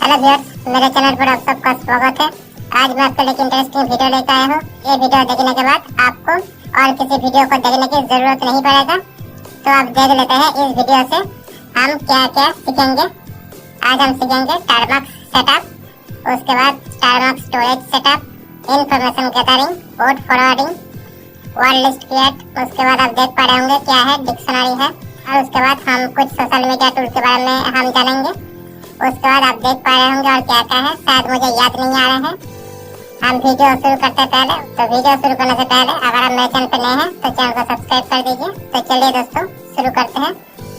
Hello viewers, मेरे channel पर आप सबका स्वागत है। आज मैं आपके लिए इंटरेस्टिंग वीडियो लेकर आया हूँ। ये वीडियो देखने के बाद आपको और किसी वीडियो को देखने की जरूरत नहीं पड़ेगा। तो आप देख लेते हैं इस वीडियो से हम क्या क्या सीखेंगे। आज हम सीखेंगे टारमैक्स सेटअप, उसके बाद Termux storage setup, information gathering, port forwarding, word list create. उसके बाद आप देख पा रहे होंगे क्या है, डिक्शनरी है। और उसके बाद हम कुछ सोशल मीडिया टूल के बारे में हम जानेंगे। उसके बाद आप देख पा रहे होंगे और क्या क्या है, शायद मुझे याद नहीं आ रहा है। हम वीडियो शुरू करते पहले, तो वीडियो शुरू करने से पहले अगर आप मेरे चैनल पर नए हैं तो चैनल को सब्सक्राइब कर दीजिए। तो चलिए दोस्तों शुरू करते हैं।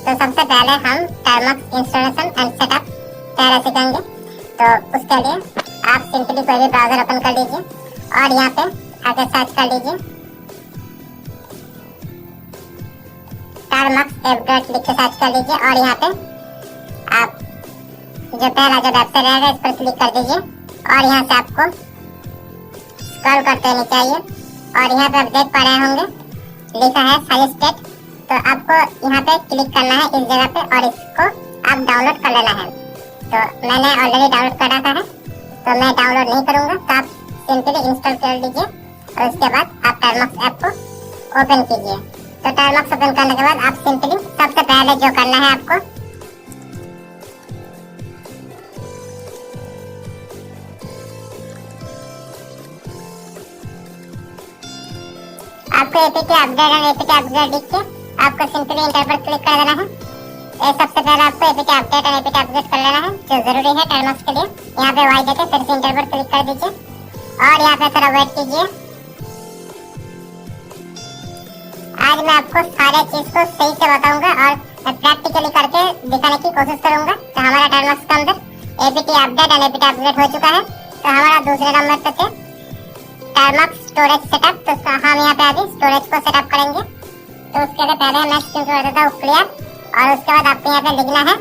तो सबसे पहले हम टारमैक्स इंस्टॉलेशन एंड सेटअप पहले सीखेंगे। तो उसके लिए आप सिंपली कोई भी ब्राउजर ओपन कर लीजिए और यहाँ पे आके सर्च कर लीजिए टारमैक्स ऐप लिख के सर्च कर लीजिए। और यहाँ पे आप जो पहला जो वेबसाइट रहेगा इस पर क्लिक कर दीजिए और यहाँ से आपको स्क्रॉल करते रहना चाहिए। और यहाँ पे आप देख पा रहे होंगे लिखा है सजेस्टेड। तो आपको यहाँ पे क्लिक करना है इस जगह पे और इसको आप डाउनलोड कर लेना है। तो मैंने ऑलरेडी डाउनलोड कर रखा है, तो मैं डाउनलोड नहीं करूँगा। तो आप सिंपली इंस्टॉल कर लीजिए और उसके बाद आप टारमैक्स ऐप को ओपन कीजिए। तो टारमैक्स ओपन करने के बाद आप सिंपली सबसे पहले जो करना है आपको APK update and APK upgrade लिख के आपको सिंपली इंटर पर क्लिक कर देना है। ये सबसे पहले आपको APK update and APK upgrade कर लेना है, जो जरूरी है टारमैक्स के लिए। यहाँ पे वाई देके फिर से इंटर पर क्लिक कर दीजिए और यहाँ पे थोड़ा वेट कीजिए। आज मैं आपको सारे चीज को सही से बताऊंगा और प्रैक्टिकली करके दिखाने की कोशिश करूंगा। तो हमारा टारमैक्स के अंदर APK update and APK upgrade हो चुका है। तो हमारा दूसरे नंबर पे थे टारमैक्स स्टोरेज सेटअप। तो हम यहाँ पे अभी स्टोरेज को सेटअप करेंगे। तो उसके लिए पहले मैं स्क्रीन को कर देता हूँ क्लियर और उसके बाद आपको यहाँ पे लिखना है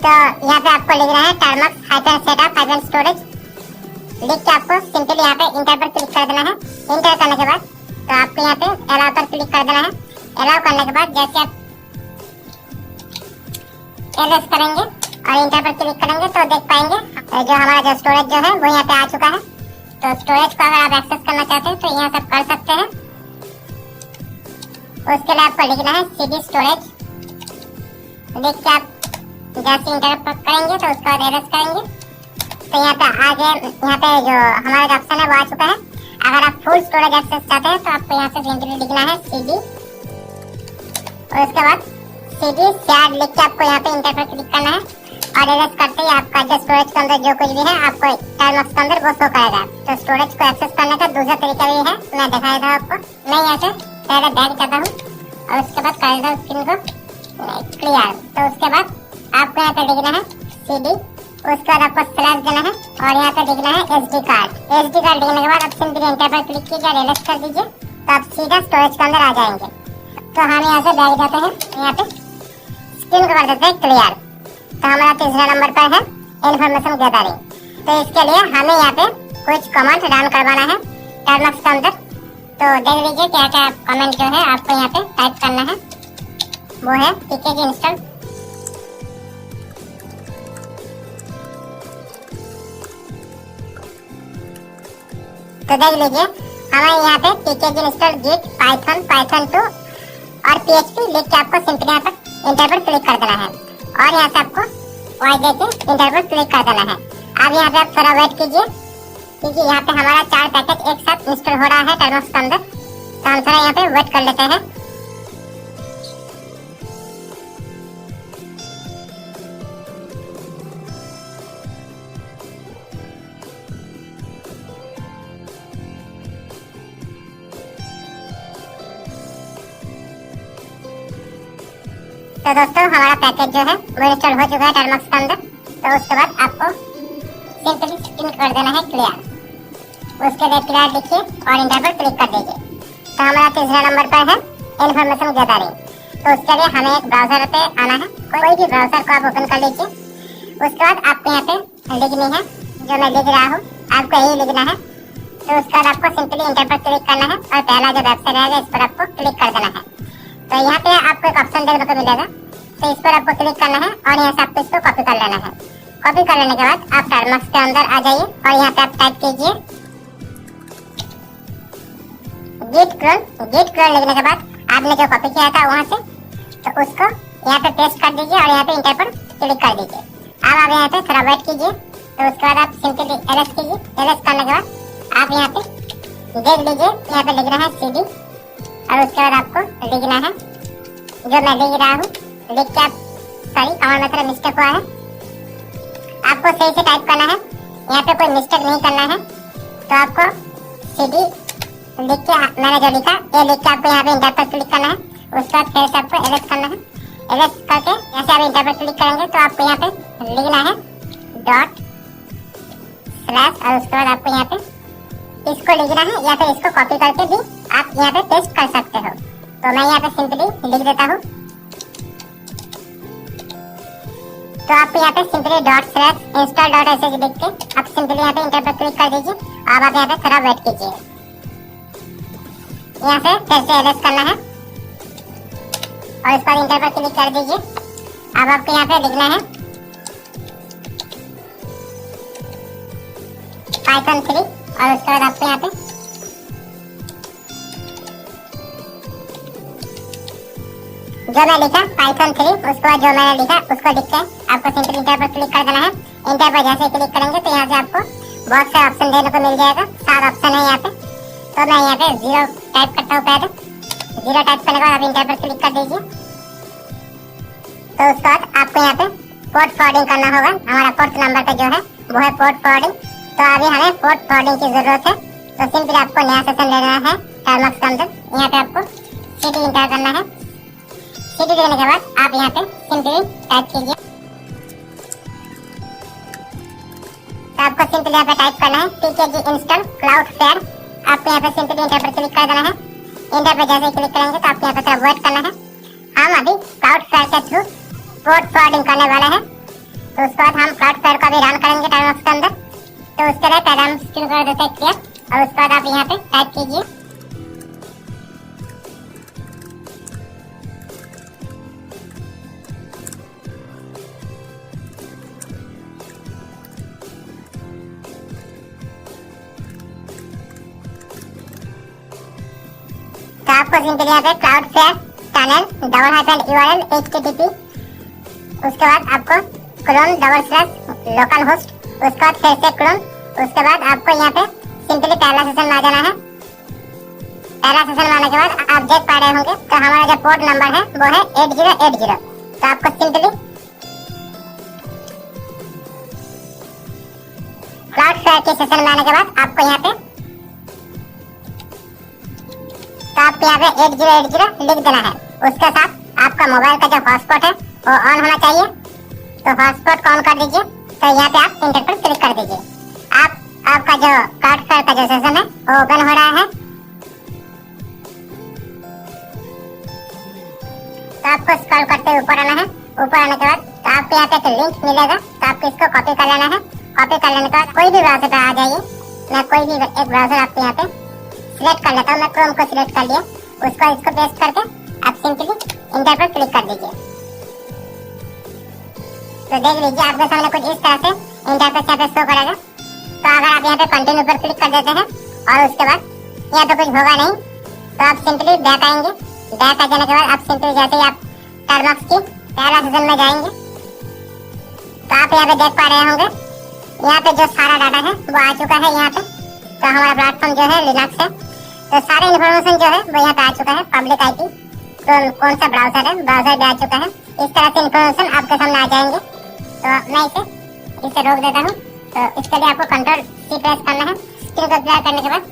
तो यहाँ पे आपको लिखना है टारमैक्स हाइफन सेटअप हाइफन स्टोरेज लिख के आपको सिंपली यहाँ पे इंटर पर क्लिक कर देना है। इंटर करने के बाद तो आपको यहाँ पे अलाउ पर क्लिक कर देना है। अलाउ करने के बाद जैसे आप एड्रेस करेंगे और इंटर पर क्लिक करेंगे तो देख पाएंगे जो हमारा जो स्टोरेज जो है वो यहाँ पे आ चुका है। तो स्टोरेज को अगर आप एक्सेस करना चाहते हैं तो यहाँ से कर सकते हैं। उसके लिए आपको लिखना है सीडी स्टोरेज लिख के आप जैसे इंटर पर करेंगे तो उसके बाद एड्रेस करेंगे तो यहाँ पे आगे यहाँ पे जो हमारा जो ऑप्शन है वो आ चुका है। अगर आप फुल स्टोरेज एक्सेस चाहते हैं तो आपको यहाँ से सिंपली लिखना है सीडी और उसके बाद सीडी शेयर लिख के आपको यहाँ पे इंटर पर क्लिक करना है और एड्रेस करते ही आपका जो स्टोरेज के अंदर जो कुछ भी है आपको टारमैक्स के अंदर वो शो करेगा। तो स्टोरेज को एक्सेस करने का दूसरा तरीका भी है, मैं दिखा देता हूँ आपको। मैं यहाँ से पहले बैक जाता हूँ और उसके बाद कर देता हूँ स्क्रीन को क्लियर। तो उसके बाद आपको यहाँ पे लिखना है सीडी, उसके बाद आपको स्लैश देना है और यहाँ पे लिखना है एसडी कार्ड। एसडी कार्ड लिखने के बाद आप सिंपली इंटर पर क्लिक कीजिए और एड्रेस कर दीजिए तो आप सीधा स्टोरेज के अंदर आ जाएंगे। तो हम यहाँ से बैक जाते हैं, यहाँ पे स्क्रीन को कर देते हैं क्लियर। तो हमारा तीसरा नंबर पर है इंफॉर्मेशन गैदरिंग। तो इसके लिए हमें यहाँ पे कुछ कमांड रन करवाना है टारमैक्स के अंदर। तो देख लीजिए क्या क्या कमेंट जो है आपको यहाँ पे टाइप करना है, वो है पीकेजी इंस्टॉल। तो देख लीजिए हमें यहाँ पे PKG install Git Python Python 2 और पीएचपी लिख के आपको सिंपली यहाँ पर इंटर पर क्लिक कर देना है और यहाँ से आपको वाई देके इंटर पर क्लिक कर देना है। अब यहाँ पे आप थोड़ा वेट कीजिए क्योंकि यहाँ पे हमारा 4 पैकेज एक साथ इंस्टॉल हो रहा है टारमैक्स के अंदर। तो हम थोड़ा यहाँ पे वेट कर लेते हैं। तो दोस्तों हमारा पैकेज जो है वो इंस्टॉल हो चुका है टारमैक्स के अंदर। तो उसके बाद आपको सिंपली स्क्रीन कर देना है क्लियर। उसके लिए क्लियर लिखिए और इंटर पर क्लिक कर दीजिए। तो हमारा तीसरा नंबर पर है इंफॉर्मेशन गैदरिंग। तो उसके लिए हमें एक ब्राउजर पे आना है, कोई भी ब्राउजर को आप ओपन कर लीजिए। उसके बाद आपको यहाँ पे लिखनी है जो मैं लिख रहा हूँ, आपको यही लिखना है। तो उसके बाद आपको सिंपली इंटर पर क्लिक करना है और पहला जो वेबसाइट रहेगा इस पर आपको क्लिक कर देना है। तो तो यहाँ पे आपको एक ऑप्शन देखने को मिलेगा, तो इस पर आपको क्लिक करना है और यहाँ से आपको इसको कॉपी कर लेना है। कॉपी कर लेने के बाद आप टर्मक्स के अंदर आ जाइए और यहाँ पे आप टाइप कीजिए गिट क्लोन। गिट क्लोन लिखने के बाद आपने जो कॉपी किया था वहाँ से, तो उसको यहाँ पे पेस्ट कर दीजिए और यहाँ पे इंटर पर क्लिक कर दीजिए। अब आप यहाँ पे थोड़ा वेट कीजिए, तो उसके बाद आप सिंपली एलएस कीजिए। एलएस करने के बाद आप यहाँ पे देख लीजिए, यहाँ पे लिखना है CD और उसके बाद आपको लिखना है जो मैं लिख रहा हूँ, लिख के आप सॉरी कमांड में थोड़ा मिस्टेक हुआ है, आपको सही से टाइप करना है, यहाँ पे कोई मिस्टेक नहीं करना है। तो आपको CD लिख के मैंने जो लिखा ये लिख के आपको यहाँ पे इंटर पर क्लिक करना है। उसके बाद फिर से आपको एलएस करना है। एलएस करके जैसे आप इंटर पर क्लिक करेंगे तो आपको यहाँ पे लिखना है डॉट स्लैश और उसके बाद आपको यहाँ पे इसको लिखना है या फिर इसको कॉपी करके भी आप यहाँ पे पेस्ट कर सकते हो। तो मैं यहाँ पे सिंपली लिख देता हूँ। तो आप यहाँ पे simply dot slash install dot sh लिख के आप सिंपली यहाँ पे इंटर पर क्लिक कर दीजिए। अब आप यहाँ पे थोड़ा वेट कीजिए, यहाँ से फिर से एलएस करना है और इस पर इंटर पर क्लिक कर दीजिए। अब आपको यहाँ पे लिखना है पाइथन 3 और उसके बाद आपको यहाँ पे जो मैं लिखा पाइथन 3, उसके बाद जो मैंने लिखा उसको लिख के आपको सिंपली इंटर पर क्लिक कर देना है। इंटर पर जैसे क्लिक करेंगे तो यहाँ से आपको बहुत सारे ऑप्शन देने को मिल जाएगा। 7 ऑप्शन है यहाँ पे। तो मैं यहाँ पे 0 टाइप करता हूँ पहले। 0 टाइप करने के बाद आप इंटर पर क्लिक कर दीजिए। तो उसके बाद आपको यहाँ पे पोर्ट फॉरवर्डिंग करना होगा। हमारा पोर्ट नंबर पे जो है वो है पोर्ट फॉरवर्डिंग। तो अभी हमें पोर्ट फॉरवर्डिंग की जरूरत है। तो सिंपली आपको नया सेशन लेना है टर्मक्स के अंदर। यहाँ पे आपको CD इंटर करना है। CD देने के बाद आप यहाँ पे सिंपली टाइप कीजिए। तो आपको सिंपली यहाँ पे टाइप करना है pkg install cloudflare। आपको यहाँ पे सिंपली इंटर पर क्लिक कर देना है। इंटर पर जैसे क्लिक करेंगे तो आपको यहाँ पे थोड़ा वेट करना है। हम अभी क्लाउडफ्लेयर के थ्रू पोर्ट फॉरवर्डिंग करने वाले हैं। तो उसके बाद हम क्लाउडफ्लेयर को भी रन करेंगे टर्मक्स के अंदर। तो उसके लिए पहले हम स्क्रीन कर देते हैं क्लियर और उसके बाद आप यहाँ पे टाइप कीजिए तो आपको सिंपली यहाँ पे क्लाउडफ्लेयर टनल /URL http, उसके बाद आपको क्लोन /localhost, उसके बाद फिर से क्लोन, उसके बाद आपको यहाँ पे सिंपली पहला सेशन में आ जाना है। पहला सेशन में आने के बाद आप देख पा रहे होंगे तो हमारा जो पोर्ट नंबर है वो है 8080। तो आपको सिंपली क्लाउडफ्लेयर के सेशन में आने के बाद आपको यहाँ पे तो आपको यहाँ पे 8080 लिख देना है। उसके साथ आपका मोबाइल का जो हॉटस्पॉट है वो ऑन होना चाहिए। तो हॉटस्पॉट को ऑन कर दीजिए। तो यहाँ पे आप इंटर पर क्लिक कर दीजिए। आपका जो क्लाउडफ्लेयर का जो सेशन है वो ओपन हो रहा है। तो आपको स्क्रॉल करते हुए ऊपर आना है। ऊपर आने के बाद तो आपको यहाँ पे एक लिंक मिलेगा। तो आपको इसको कॉपी कर लेना है। कॉपी कर लेने के बाद कोई भी ब्राउजर पे आ जाइए। मैं कोई भी एक ब्राउजर आपको यहाँ पे सिलेक्ट कर लेता हूँ। मैं क्रोम को सिलेक्ट कर लिया। उसको इसको पेस्ट करके आप सिंपली इंटर पर क्लिक कर दीजिए। तो देख लीजिए आपके सामने कुछ इस तरह से इंटरफेस यहाँ पे शो करेगा। तो अगर आप यहाँ पे कंटिन्यू पर क्लिक कर देते हैं और उसके बाद यहाँ पे कुछ होगा नहीं तो आप सिंपली बैक आएंगे। बैक आ जाने के बाद आप सिंपली जैसे ही आप टर्मक्स की पहला सेशन में जाएंगे तो आप यहाँ पे देख पा रहे होंगे यहाँ पे जो सारा डाटा है वो आ चुका है यहाँ पे। तो हमारा प्लेटफॉर्म जो है लिनक्स है। तो सारे इन्फॉर्मेशन जो है वो यहाँ पे आ चुका है। पब्लिक IP, कौन सा ब्राउजर है, ब्राउजर भी आ चुका है। इस तरह से इन्फॉर्मेशन आपके सामने आ जाएंगे। तो मैं इसे रोक देता हूँ। तो इसके लिए आपको Ctrl+C प्रेस करना है। स्क्रीन को क्लियर करने के बाद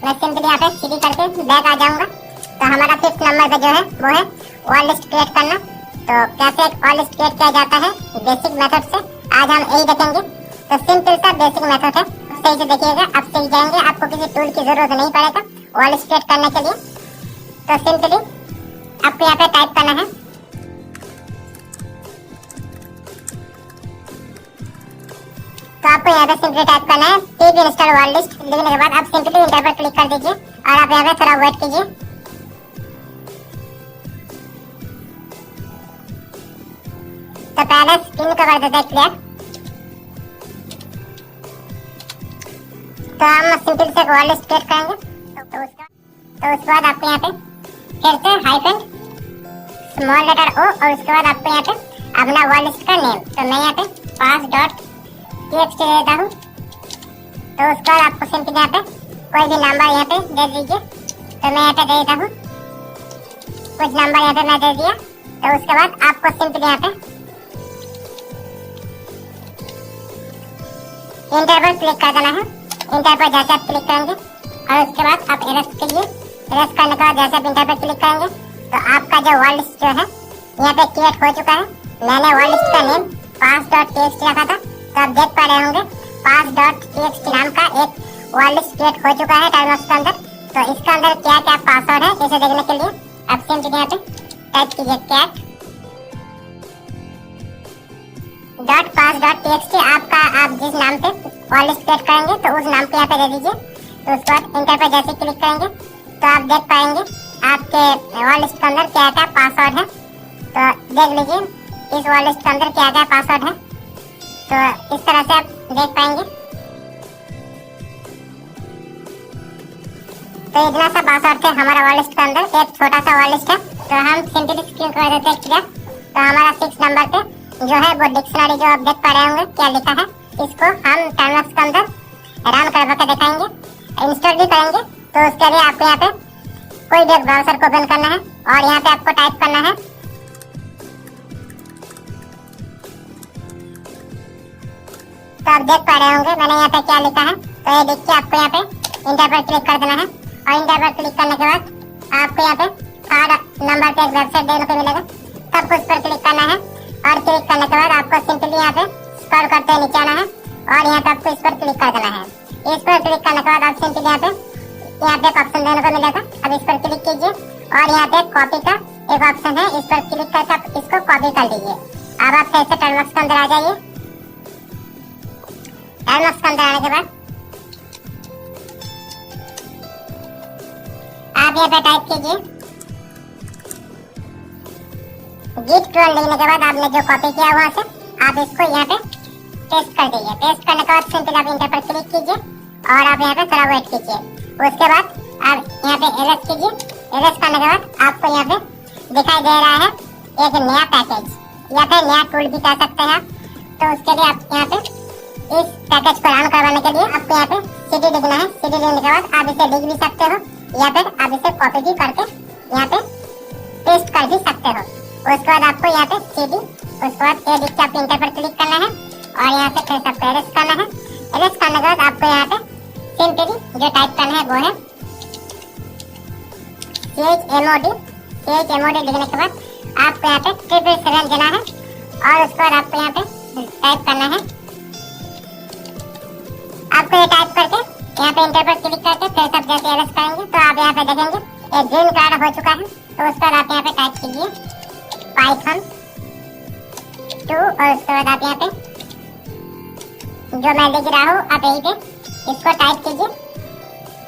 मैं सिंपली यहाँ पे CD करके बैक आ जाऊंगा। तो हमारा 5th नंबर पे जो है वो है वर्ड लिस्ट क्रिएट करना। तो कैसे एक वर्ड लिस्ट क्रिएट किया जाता है बेसिक मेथड से, आज हम यही देखेंगे। तो सिंपल सा बेसिक मेथड है, सही से देखिएगा, आप सीख जाएंगे। आपको किसी टूल की जरूरत नहीं पड़ेगा वर्ड लिस्ट क्रिएट करने के लिए। तो सिंपली आपको यहाँ पे टाइप करना है तो आपको यहाँ पे सिंपली टाइप करना है pip install वर्ड लिस्ट। लिखने के बाद आप सिंपली इंटर पर क्लिक कर दीजिए और आप यहाँ पे थोड़ा वेट कीजिए। तो पहले स्क्रीन को कर देते हैं क्लियर। तो हम सिंपल से वर्ड लिस्ट क्रिएट करेंगे। तो उसके बाद आपको यहाँ पे फिर से हाइफन स्मॉल लेटर ओ और उसके बाद आपको यहाँ पे अपना वर्ड लिस्ट का नेम। तो मैं यहाँ पे pass.txt दे देता हूँ। तो उसके बाद आपको सिंपल यहाँ पे कोई भी नंबर यहाँ पे दे दीजिए। तो मैं यहाँ पे दे देता हूँ कुछ नंबर यहाँ पे मैं दे दिया। तो उसके बाद आपको सिंपल यहाँ पे इंटर पर क्लिक कर देना है। इंटर पर जैसे आप क्लिक करेंगे और उसके बाद आप एरस कीजिए। एरस करने के बाद जैसे आप इंटर पर क्लिक करेंगे तो आपका जो वर्ड लिस्ट जो है यहाँ पे क्रिएट हो चुका है। मैंने वर्ड लिस्ट का नेम pass.txt रखा था। तो आप देख पा रहे होंगे pass.txt नाम का एक वर्ड लिस्ट क्रिएट हो चुका है टर्मस के अंदर। तो इसके अंदर क्या क्या पासवर्ड है इसे देखने के लिए आप सिंपली यहाँ पे टाइप कीजिए cat.pass.txt। आपका आप जिस नाम पे वर्ड लिस्ट क्रिएट करेंगे तो उस नाम को यहाँ पे दे दीजिए। तो उसके बाद इंटर पर जैसे क्लिक करेंगे तो आप देख पाएंगे आपके वर्ड लिस्ट के अंदर क्या क्या पासवर्ड है। तो देख लीजिए इस वर्ड लिस्ट के अंदर क्या क्या पासवर्ड है। तो इस तरह से आप देख पाएंगे। तो इतना सा पासवर्ड थे हमारा वर्ड लिस्ट के अंदर। एक छोटा सा वर्ड लिस्ट है। तो हम सिंपली स्क्रीन कर देते हैं क्लियर। तो हमारा 6 नंबर पे जो है वो डिक्शनरी जो आप देख पा रहे होंगे क्या लिखा है, इसको हम टर्मिनल के अंदर रन करके दिखाएंगे, इंस्टॉल भी करेंगे। तो उसके लिए आपको यहाँ पे कोई भी ब्राउजर को ओपन करना है और यहाँ पे आपको टाइप करना है तो आप देख पा रहे होंगे मैंने यहाँ पे क्या लिखा है। तो ये देख के आपको यहाँ पे इंटर पर क्लिक कर देना है और इंटर पर क्लिक करने के बाद आपको यहाँ पे 8 नंबर पे एक वेबसाइट देखने को मिलेगा। तब उस पर क्लिक करना है और क्लिक करने के बाद आपको सिंपली यहाँ पे स्क्रॉल करते हुए नीचे आना है और यहाँ पे आपको इस पर क्लिक कर देना है। इस पर क्लिक करने के बाद आप सिंपली यहाँ पे एक ऑप्शन देने को मिलेगा। अब इस पर क्लिक कीजिए और यहाँ पे कॉपी का एक ऑप्शन है, इस पर क्लिक करके आप इसको कॉपी कर लीजिए। अब आप कैसे टर्मिनल के अंदर आ जाइए। टर्मिनल के अंदर आने के बाद आप यहाँ पे टाइप कीजिए git clone। लिखने के बाद आपने जो कॉपी किया वहां से आप इसको यहाँ पे पेस्ट कर दीजिए। पेस्ट करने के बाद सिंपल आप इंटर पर क्लिक कीजिए और आप यहाँ पे थोड़ा वेट कीजिए। उसके बाद आप यहाँ पे एरस कीजिए। एरस करने के बाद आपको यहाँ पे दिखाई दे रहा है एक नया पैकेज या फिर नया टूल भी कह सकते हैं आप। तो उसके लिए आप यहाँ पे इस पैकेज को रन करवाने के लिए आपको यहाँ पे cd लिखना है। cd लिखने के बाद आप इसे लिख भी सकते हो या फिर आप इसे कॉपी भी करके यहाँ पे पेस्ट कर भी सकते हो। उसके बाद आपको यहाँ पे cd उसके बाद ये लिख के आप इंटर पर क्लिक करना है और यहाँ से फिर सबको एरस करना है। एरस करने के बाद आपको यहाँ पे सिंपली जो टाइप करना है वो है chmod। लिखने के बाद आपको यहाँ पे 777 देना है और उसके बाद आपको यहाँ पे टाइप करना है। आपको ये टाइप करके यहाँ पे इंटर पर क्लिक करके फिर सब जैसे एरस करेंगे तो आप यहाँ पे देखेंगे एक ग्रीन कार्ड हो चुका है। तो उसके बाद आप यहाँ पे टाइप कीजिए Python 2 और उसके बाद आप यहाँ पे जो मैं लिख रहा हूँ आप यहीं पे इसको टाइप कीजिए।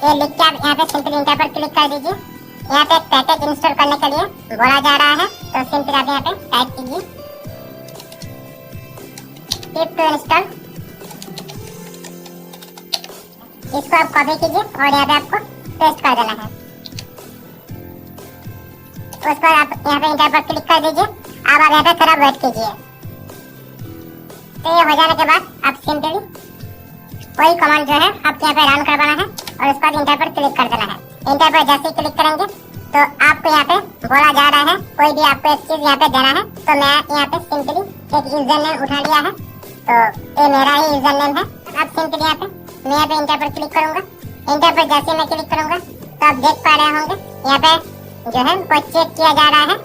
ये लिख के आप यहाँ पे सिंपल इंटर पर क्लिक कर दीजिए। यहाँ पे एक पैकेज इंस्टॉल करने के लिए बोला जा रहा है। तो सिंपल आप यहाँ पे टाइप कीजिए टिप टू इंस्टॉल। इसको आप कॉपी कीजिए और यहाँ पे आपको पेस्ट कर देना है। उस पर आप यहाँ पे इंटर पर क्लिक कर दीजिए। अब आप यहाँ पे थोड़ा वेट कीजिए। तो ये हो जाने के बाद आप सिंपली कोई कमांड जो है आपको यहाँ पे रन करवाना है और उसके बाद इंटर पर क्लिक कर देना है। इंटर पर जैसे ही क्लिक करेंगे तो आपको यहाँ पे बोला जा रहा है कोई भी आपको एक चीज यहाँ पे देना है। तो मैं यहाँ पे सिंपली एक यूजर नेम उठा लिया है। तो ये मेरा ही यूजर नेम है। अब सिंपली यहाँ पे मैं यहाँ पे इंटर पर क्लिक करूंगा। इंटर पर जैसे मैं क्लिक करूंगा तो आप देख पा रहे होंगे यहाँ पे जो है वो चेक किया जा रहा है।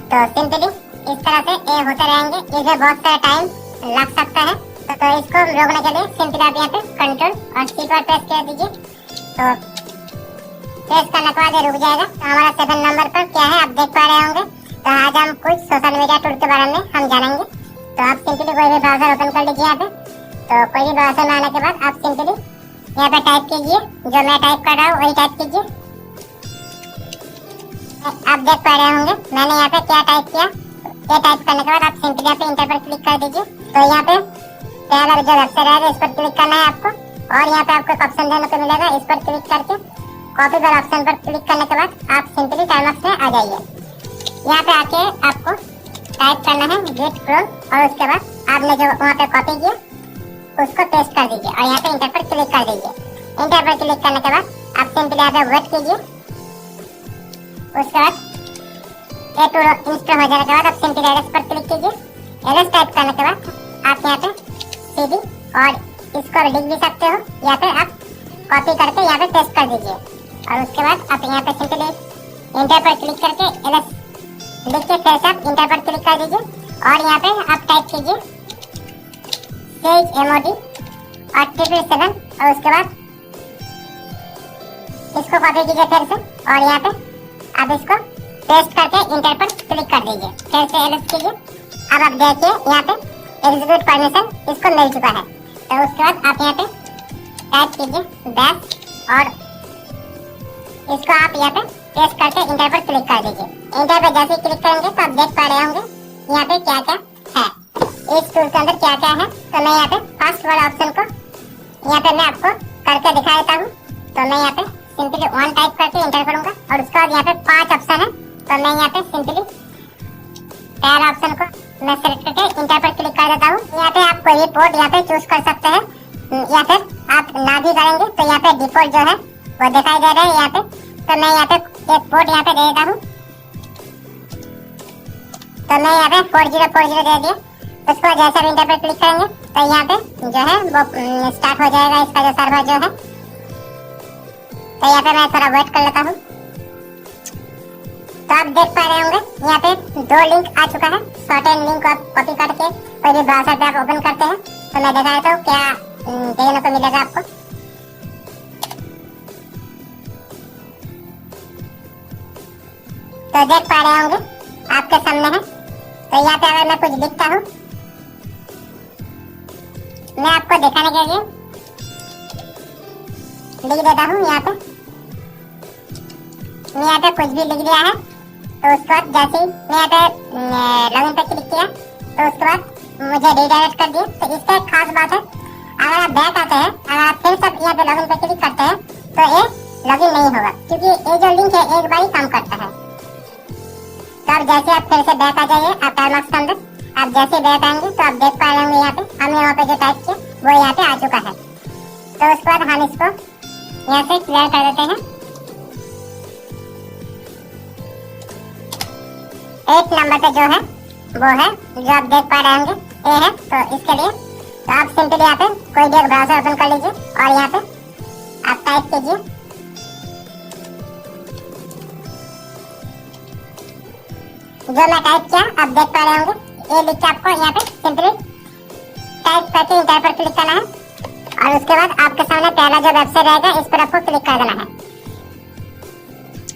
तो सिंपली इस तरह से ये होते रहेंगे। इसे बहुत सारा टाइम लग सकता है। तो इसको रोकने के लिए सिंपली आप यहाँ पे कंट्रोल और सी पर प्रेस कर दीजिए। तो प्रेस करने के बाद ये रुक जाएगा। तो हमारा 7 नंबर पर क्या है आप देख पा रहे होंगे। तो आज हम कुछ सोशल मीडिया टूल के बारे में हम जानेंगे। तो आप सिंपली कोई भी ब्राउजर ओपन कर लीजिए यहाँ पे। तो कोई भी ब्राउजर में आने के बाद आप सिंपली यहाँ पे टाइप कीजिए जो मैं टाइप कर रहा हूँ वही टाइप कीजिए। आप देख पा रहे होंगे मैंने यहाँ पे क्या टाइप किया ये टाइप करने के बाद आप सिंपली यहाँ पे इंटर पर क्लिक कर दीजिए। तो यहाँ पे पहला जो वेबसाइट रहेगा इस पर क्लिक करना है आपको, और यहाँ पे आपको एक ऑप्शन देने को मिलेगा, इस पर क्लिक करके कॉपी पर ऑप्शन पर क्लिक करने के बाद आप सिंपली टाइमवर्क्स में आ जाइए। यहाँ पे आके आपको टाइप करना है गेट क्रोम, और उसके बाद आपने जो वहाँ पे कॉपी किया उसको पेस्ट कर दीजिए और यहाँ पे इंटर पर क्लिक कर दीजिए। इंटर पर क्लिक करने के बाद आप सिंपली यहाँ पे वेट कीजिए। उसके बाद ये टूल इंस्टॉल हो जाने के बाद आप सिंपली एलएस पर क्लिक कीजिए। एलएस टाइप करने के बाद आप यहाँ पे सीधी और इसको लिख भी सकते हो, या फिर आप कॉपी करके यहाँ पे पेस्ट कर दीजिए। और उसके बाद आप यहाँ पे सिंपली इंटर पर क्लिक करके एलएस लिख के फिर से आप इंटर पर क्लिक कर दीजिए, और यहाँ पे आप टाइप कीजिए सेज एमओडी और 777, और उसके बाद इसको कॉपी कीजिए फिर से, और यहाँ पे आप इसको पेस्ट करके इंटर पर क्लिक कर दीजिए। फिर से एलएस कीजिए। अब आप देखिए यहाँ पे एग्जीक्यूट परमिशन इसको मिल चुका है। तो उसके बाद आप यहाँ पे टाइप कीजिए बैश, और इसको आप यहाँ पे पेस्ट करके इंटर पर क्लिक कर दीजिए। इंटर पर जैसे ही क्लिक करेंगे तो आप देख पा रहे होंगे यहाँ पे क्या क्या है, इस टूल के अंदर क्या क्या है। तो मैं यहाँ पे फर्स्ट वाला ऑप्शन को यहाँ पे मैं आपको करके दिखा देता हूँ। तो मैं यहाँ पे सिंपली 1 टाइप करके इंटर करूंगा, और उसके बाद यहाँ पे 5 ऑप्शन है। तो मैं यहाँ पे सिंपली पहला ऑप्शन को मैं सेलेक्ट करके इंटर पर क्लिक कर देता हूँ। यहाँ पे आप कोई भी पोर्ट यहाँ पे चूज कर सकते हैं, या फिर आप ना भी करेंगे तो यहाँ पे डिफॉल्ट जो है वो दिखाई दे रहा है यहाँ पे। तो मैं यहाँ पे एक पोर्ट यहाँ पे दे देता हूँ। तो मैं यहाँ पे 4040 दे दिया। उसको जैसे भी इंटर पर क्लिक करेंगे तो यहाँ पे जो है वो स्टार्ट हो जाएगा इसका जो सर्वर जो है। तो यहाँ पे मैं थोड़ा वेट कर लेता हूँ। तो आप देख पा रहे होंगे यहाँ पे 2 लिंक आ चुका है। शॉर्ट एंड लिंक को आप कॉपी करके कोई भी ब्राउज़र पे आप ओपन करते हैं। तो मैं दिखा देता हूँ क्या देखने को मिलेगा आपको। तो देख पा रहे होंगे आपके सामने है। तो यहाँ पे अगर मैं कुछ लिखता हूँ, मैं आपको दिखाने के लिए लिख देता हूँ। यहाँ पे मैं यहाँ पे कुछ भी लिख दिया है। तो उसके बाद जैसे ही मैं यहाँ पे लॉगिन पे क्लिक किया तो उसके बाद मुझे रिडायरेक्ट कर दिया। तो इसका एक खास बात है, अगर आप बैक आते हैं, अगर आप फिर से यहाँ पे लॉगिन पे क्लिक करते हैं तो ये लॉगिन नहीं होगा, क्योंकि ये जो लिंक है एक बार ही काम करता है। तो अब जैसे आप फिर से बैक आ जाइए आप टाइमवर्क्स के अंदर, आप जैसे बैक आएंगे तो आप देख पा रहे होंगे यहाँ पे हमने वहाँ पे जो टाइप किया वो यहाँ पे आ चुका है। तो उसके बाद हम इसको यहाँ से क्लियर कर देते हैं। 8 नंबर पे जो है वो है जो आप देख पा रहे होंगे ये है। तो इसके लिए तो आप सिंपली यहाँ पे कोई भी एक ब्राउज़र ओपन कर लीजिए, और यहाँ पे आप टाइप कीजिए जो मैं टाइप किया आप देख पा रहे होंगे। ये लिख के आपको यहाँ पे सिंपली टाइप करके इंटर पर क्लिक करना है, और उसके बाद आपके सामने पहला जो वेबसाइट रहेगा इस पर आपको क्लिक कर देना है।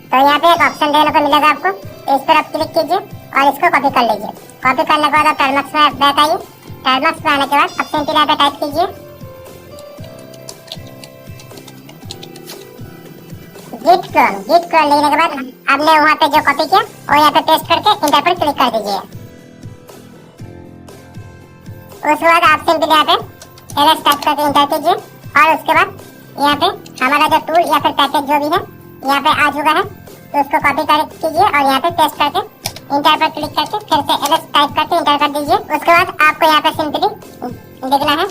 तो यहाँ पे एक ऑप्शन देने को मिलेगा आपको, इस पर आप क्लिक कीजिए और इसको कॉपी कर लीजिए। कॉपी करने के बाद आप टाइमवर्क्स में बैक आइए। टाइमवर्क्स में आने के बाद आप सिंपली यहाँ पे टाइप कीजिए गिट क्लोन लिखने के बाद आपने वहाँ पे जो कॉपी किया और यहाँ पे पेस्ट करके इंटर पर क्लिक कर दीजिए। उसके बाद आप सिंपली यहाँ पे एलएस टाइप करके इंटर कीजिए, और उसके बाद यहाँ पे हमारा जो टूल या फिर पैकेज जो भी है यहाँ पे आ चुका है। तो उसको कॉपी कर कीजिए और यहाँ पे पेस्ट करके इंटर पर क्लिक करके फिर से एलएस टाइप करके इंटर कर दीजिए। उसके बाद आपको यहाँ पे सिंपली लिखना है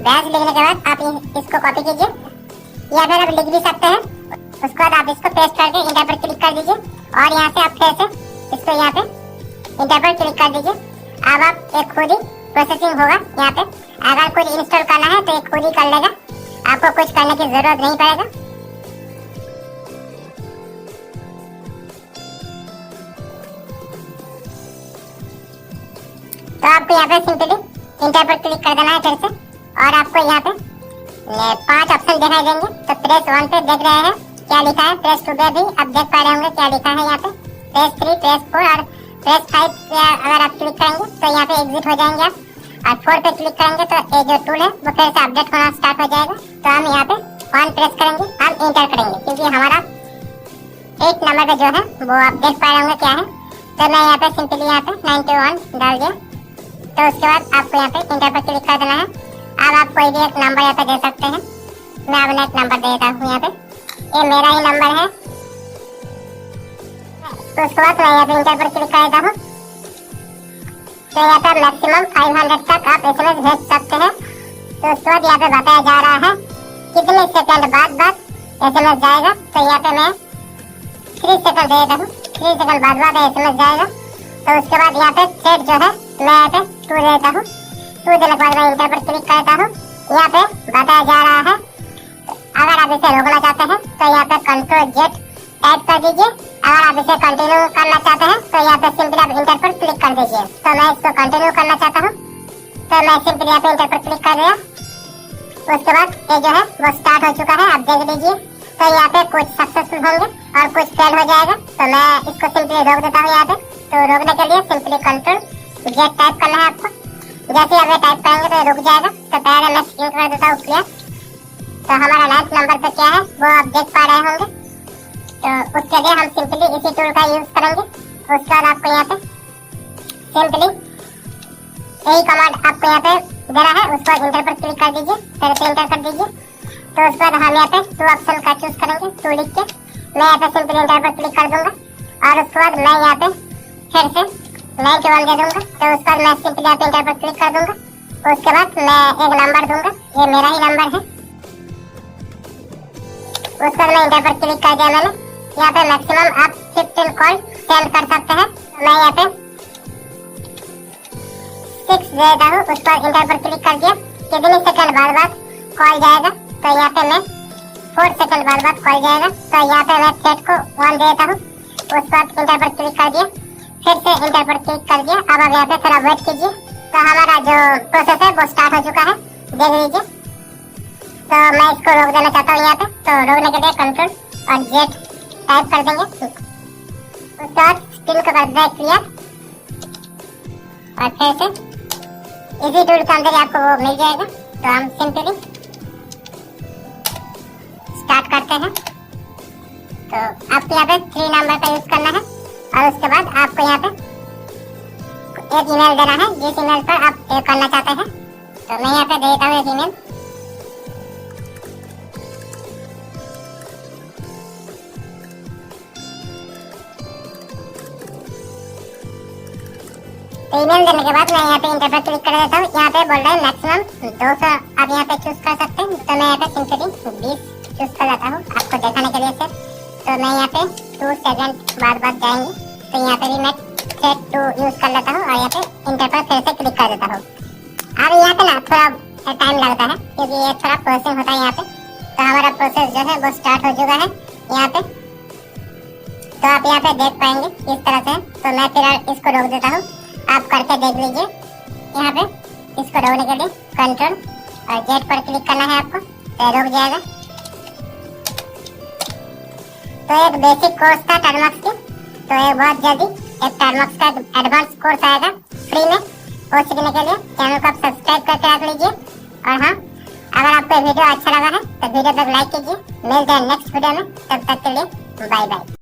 बैश लिखने के बाद आप इसको कॉपी कीजिए, या फिर आप लिख भी सकते हैं। उसके बाद आप इसको पेस्ट करके इंटर पर क्लिक कर दीजिए, और यहाँ से आप फिर से इसको यहाँ पे इंटर पर क्लिक कर दीजिए। अब आप एक खुद ही प्रोसेसिंग होगा यहाँ पे, अगर कुछ इंस्टॉल करना है तो एक खुद ही कर लेगा, आपको कुछ करने की जरूरत नहीं पड़ेगा। तो आपको यहाँ पे सिंपली इंटर पर क्लिक कर देना है फिर से, और आपको यहाँ पे 5 ऑप्शन दिखाई देंगे। तो प्रेस 1 पे देख रहे हैं क्या लिखा है, प्रेस 2 पे भी आप देख पा रहे होंगे क्या लिखा है यहाँ पे, प्रेस 3, प्रेस 4 और प्रेस 5 पे अगर आप क्लिक करेंगे तो यहाँ पे एग्जिट हो जाएंगे आप, और 4 पे क्लिक करेंगे तो ये जो टूल है वो फिर से अपडेट होना स्टार्ट हो जाएगा। तो हम यहाँ पे 1 प्रेस करेंगे, हम इंटर करेंगे, क्योंकि हमारा 8 नंबर पे जो है वो आप देख पा रहे होंगे क्या है, तो मैं यहाँ पे सिंपली यहाँ पे 91 डाल दिया। तो उसके बाद आपको यहाँ पे इंटर पर क्लिक कर देना है। अब आप कोई भी एक नंबर यहाँ पे दे सकते हैं। मैं अपना एक नंबर देता हूँ यहाँ पे, ये मेरा ही नंबर है। तो उसके बाद मैं यहाँ पे इंटर पर क्लिक कर देता हूँ। तो यहाँ पे मैक्सिमम 500 तक आप SMS भेज सकते हैं। तो उसके बाद यहाँ पे बताया जा रहा है कितने सेकंड बाद SMS जाएगा। तो यहाँ पे मैं 3 सेकंड दे देता हूँ, 3 सेकंड बाद SMS जाएगा। तो उसके बाद यहाँ पे सेट जो है मैं यहाँ पे 2 देता हूँ। 2 देने के बाद मैं इंटर पर क्लिक करता हूँ। यहाँ पे बताया जा रहा है अगर आप इसे रोकना चाहते हैं तो यहाँ पे Ctrl+Z टाइप कर दीजिए। अगर आप इसे कंटिन्यू करना चाहते हैं तो यहाँ पे सिंपली आप इंटर पर क्लिक कर दीजिए। तो मैं इसको कंटिन्यू करना चाहता हूँ, तो मैं सिंपली यहाँ पे इंटर पर क्लिक कर दिया। उसके बाद ये जो है वो स्टार्ट हो चुका है, आप देख लीजिए। तो यहाँ पे कुछ सक्सेसफुल होंगे और कुछ फेल हो जाएगा। तो मैं इसको सिंपली रोक देता हूँ यहाँ पे। तो रोकने के लिए सिंपली Ctrl+Z टाइप करना है आपको। जैसे अगर टाइप करेंगे तो रुक जाएगा। तो पहले मैं स्क्रीन कर देता हूँ क्लियर। तो हमारा लास्ट नंबर पे क्या है वो आप देख पा रहे होंगे। तो उसके लिए हम सिंपली इसी टूल का यूज करेंगे। उसके बाद आपको यहाँ पे सिंपली यही कमांड आपको यहाँ पे देना है। उसके बाद इंटर पर क्लिक कर दीजिए, फिर से इंटर कर दीजिए। तो उसके बाद हम यहाँ पे 2 ऑप्शन का चूज करेंगे, 2 लिख के मैं यहाँ पे सिंपली इंटर पर क्लिक कर दूंगा। और उसके बाद मैं यहाँ पे फिर से 91 दे दूंगा। तो उसके बाद मैं सिंपली यहाँ पे इंटर पर क्लिक कर दूंगा। उसके बाद मैं एक नंबर दूंगा, ये मेरा ही नंबर है। उसके बाद मैं इंटर पर क्लिक कर दिया मैंने। यहाँ पे मैक्सिमम आप 15 कॉल सेंड कर सकते हैं। मैं यहाँ पे 6 दे देता हूँ। उस पर इंटर पर क्लिक कर दिया। कितने सेकंड बाद कॉल जाएगा। तो यहाँ पे मैं 4 सेकंड बाद कॉल जाएगा। तो यहाँ पे मैं सेट को 1 देता हूँ। उस पर इंटर पर क्लिक कर दिया, फिर से इंटर पर क्लिक कर दिया। अब आप यहाँ पे थोड़ा वेट कीजिए। तो हमारा जो प्रोसेस है वो स्टार्ट हो चुका है, देख लीजिए। तो मैं इसको रोक देना चाहता हूँ यहाँ पे। तो रोकने के लिए Ctrl+Z टाइप कर देंगे। उसके बाद स्क्रीन को कर दें क्लियर। और फिर से इसी टूल के अंदर आपको वो मिल जाएगा। तो हम सिंपली स्टार्ट करते हैं। तो आपको यहाँ पे 3 नंबर का यूज करना है। और उसके बाद आपको यहाँ पे एक ईमेल देना है जिस ईमेल पर आप पे करना चाहते हैं। तो मैं यहाँ पे देता हूँ एक ईमेल। तो ईमेल देने के बाद मैं यहाँ पे इंटर पर क्लिक कर देता हूँ। यहाँ पे बोल रहा है मैक्सिमम 200 आप यहाँ पे चूज कर सकते हैं। तो मैं यहाँ पे सिंपली 20 चूज कर लेता हूँ आपको दिखाने के लिए सिर्फ। तो मैं यहाँ पे 2 सेकंड बाद जाएंगे। तो यहाँ पे भी मैं सेट 2 यूज कर लेता हूँ और यहाँ पे इंटर पर फिर से क्लिक कर देता हूँ। अब यहाँ पे ना थोड़ा टाइम लगता है क्योंकि ये थोड़ा प्रोसेसिंग होता है यहाँ पे। तो हमारा प्रोसेस जो है वो स्टार्ट हो चुका है यहाँ पे। तो आप यहाँ पे देख पाएंगे इस तरह से। तो मैं फिर इसको रोक देता हूँ, आप करके देख लीजिए। यहाँ पे इसको रोकने के लिए Ctrl+Z पर क्लिक करना है आपको, तो रुक जाएगा। तो एक बेसिक कोर्स था टर्मक्स की। तो ये बहुत जल्दी एक टर्मक्स का एडवांस कोर्स आएगा फ्री में। वो सीखने के लिए चैनल को आप सब्सक्राइब करके रख लीजिए। और हाँ, अगर आपको वीडियो अच्छा लगा है तो वीडियो तक लाइक कीजिए। मिलते हैं नेक्स्ट वीडियो में, तब तक के लिए बाय बाय।